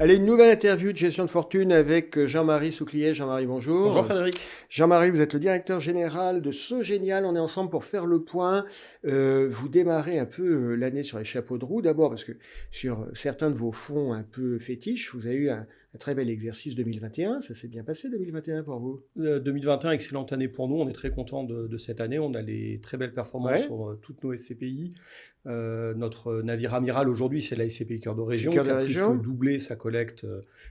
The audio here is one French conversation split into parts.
Allez, une nouvelle interview de gestion de fortune avec Jean-Marie Souclier. Jean-Marie, bonjour. Bonjour Frédéric. Jean-Marie, vous êtes le directeur général de Sogénial. On est ensemble pour faire le point. Vous démarrez un peu l'année sur les chapeaux de roue. D'abord parce que sur certains de vos fonds un peu fétiches, vous avez eu un très bel exercice 2021. Ça s'est bien passé 2021 pour vous? 2021, excellente année pour nous. On est très content de cette année. On a les très belles performances sur toutes nos SCPI. Notre navire amiral aujourd'hui, c'est la SCPI Cœur de Région, qui a plus que doublé sa collecte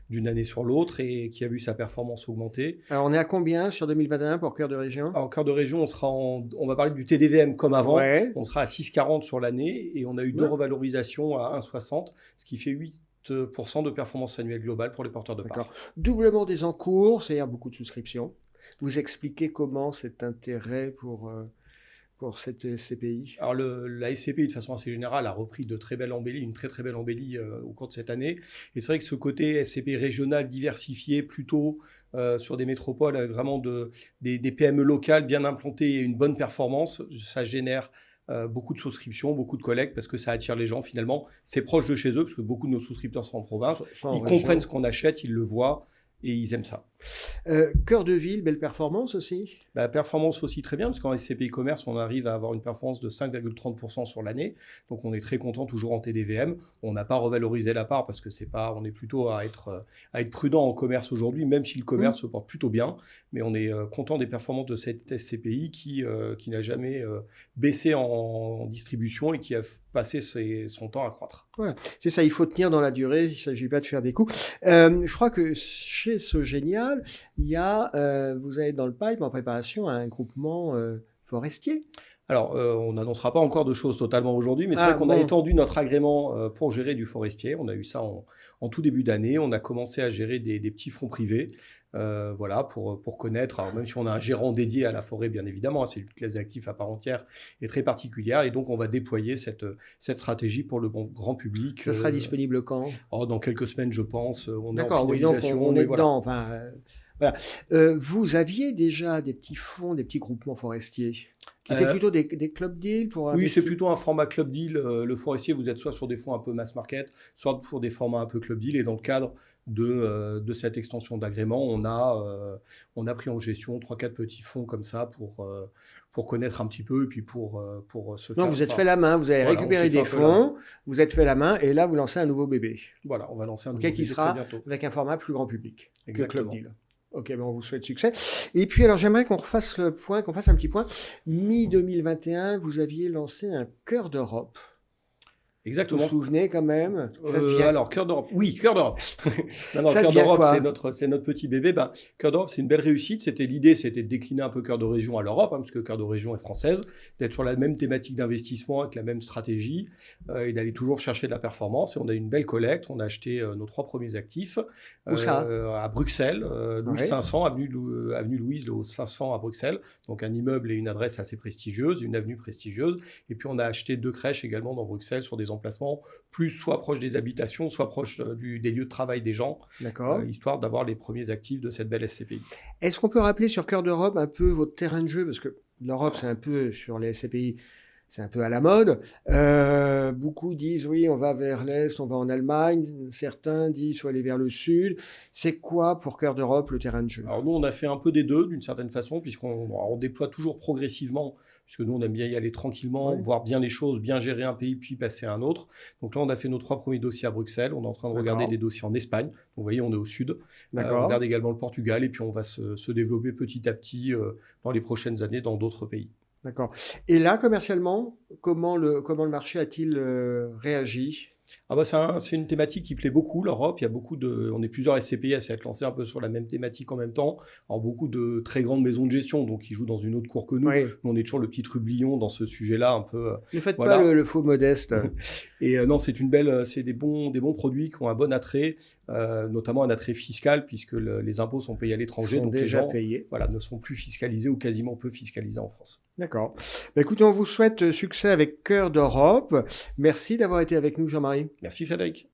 d'une année sur l'autre et qui a vu sa performance augmenter. Alors on est à combien sur 2021 pour Cœur de Région? Alors Cœur de Région, on va parler du TDVM comme avant. Ouais. On sera à 6,40 sur l'année et on a eu deux revalorisations à 1,60, ce qui fait 8% de performance annuelle globale pour les porteurs de parts. Doublement des encours, c'est-à-dire beaucoup de souscriptions. Vous expliquez comment cet intérêt pour cette SCPI? Alors la SCPI, de façon assez générale, a repris de très belles embellies, une très très belle embellie au cours de cette année. Et c'est vrai que ce côté SCPI régional diversifié, plutôt sur des métropoles, avec vraiment des PME locales bien implantées et une bonne performance, ça génère beaucoup de souscriptions, beaucoup de collectes, parce que ça attire les gens finalement. C'est proche de chez eux, parce que beaucoup de nos souscripteurs sont en province. Ils comprennent ce qu'on achète, ils le voient. Et ils aiment ça. Cœur de ville, belle performance aussi? Performance aussi très bien, parce qu'en SCPI Commerce, on arrive à avoir une performance de 5,30% sur l'année. Donc on est très content, toujours en TDVM. On n'a pas revalorisé la part, parce que on est plutôt à être prudent en commerce aujourd'hui, même si le commerce se porte plutôt bien. Mais on est content des performances de cette SCPI qui n'a jamais baissé en distribution et qui a passé son temps à croître. Voilà, c'est ça, il faut tenir dans la durée, il ne s'agit pas de faire des coups. Je crois que chez Sogénial, il y a, vous avez dans le pipe en préparation un groupement forestier. Alors, on n'annoncera pas encore de choses totalement aujourd'hui, mais c'est vrai qu'on a étendu notre agrément pour gérer du forestier. On a eu ça en tout début d'année. On a commencé à gérer des petits fonds privés, voilà, pour connaître. Alors, même si on a un gérant dédié à la forêt, bien évidemment, c'est une classe d'actifs à part entière et très particulière. Et donc, on va déployer cette stratégie pour le grand public. Ça sera disponible quand? Dans quelques semaines, je pense. On est en D'accord, finalisation. on est dedans. Enfin, voilà. Vous aviez déjà des petits fonds, des petits groupements forestiers qui étaient plutôt des club deals pour Oui, c'est plutôt un format club deal. Le forestier, vous êtes soit sur des fonds un peu mass market, soit pour des formats un peu club deal. Et dans le cadre de cette extension d'agrément, on a pris en gestion 3-4 petits fonds comme ça pour connaître un petit peu et puis pour se faire... Donc vous êtes fait la main, vous avez récupéré des fonds, vous êtes fait la main et là vous lancez un nouveau bébé. Voilà, on va lancer un nouveau bébé qui sera très bientôt. Avec un format plus grand public. Exactement. Que club deal. Ok, on vous souhaite succès. Et puis, alors, j'aimerais qu'on refasse le point, qu'on fasse un petit point. Mi-2021, vous aviez lancé un Cœur d'Europe. Exactement. Vous vous souvenez quand même? Alors, Cœur d'Europe. Oui, Cœur d'Europe. Cœur d'Europe, c'est notre petit bébé. Cœur d'Europe, c'est une belle réussite. L'idée, c'était de décliner un peu Cœur de Région à l'Europe, parce que Cœur de Région est française, d'être sur la même thématique d'investissement avec la même stratégie et d'aller toujours chercher de la performance. Et on a eu une belle collecte. On a acheté nos 3 premiers actifs. Où ça? À Bruxelles, Louise 500, avenue Louise, le 500 à Bruxelles. Donc un immeuble et une adresse assez prestigieuse, une avenue prestigieuse. Et puis on a acheté 2 crèches également dans Bruxelles sur des emplacements plus soit proches des habitations, soit proches des lieux de travail des gens, histoire d'avoir les premiers actifs de cette belle SCPI. Est-ce qu'on peut rappeler sur Cœur d'Europe un peu votre terrain de jeu? Parce que l'Europe, c'est un peu, sur les SCPI, c'est un peu à la mode. Beaucoup disent, oui, on va vers l'Est, on va en Allemagne. Certains disent, faut aller vers le Sud. C'est quoi pour Cœur d'Europe le terrain de jeu? Alors nous, on a fait un peu des deux, d'une certaine façon, puisqu'on déploie toujours progressivement, puisque nous, on aime bien y aller tranquillement, voir bien les choses, bien gérer un pays, puis passer à un autre. Donc là, on a fait nos 3 premiers dossiers à Bruxelles. On est en train de regarder des dossiers en Espagne. Donc vous voyez, on est au sud. On regarde également le Portugal, et puis on va se développer petit à petit dans les prochaines années dans d'autres pays. D'accord. Et là, commercialement, comment le marché a-t-il réagi? C'est une thématique qui plaît beaucoup, l'Europe. On est plusieurs SCPI à s'être lancés un peu sur la même thématique en même temps. Alors, beaucoup de très grandes maisons de gestion, donc qui jouent dans une autre cour que nous. Oui. Nous, on est toujours le petit trublion dans ce sujet-là, un peu. Ne faites pas le faux modeste. Et non, c'est des bons produits qui ont un bon attrait, notamment un attrait fiscal, puisque les impôts sont payés à l'étranger, donc les gens ne sont plus fiscalisés ou quasiment peu fiscalisés en France. D'accord. Écoutez, on vous souhaite succès avec Cœur d'Europe. Merci d'avoir été avec nous, Jean-Marie. Merci Frédéric.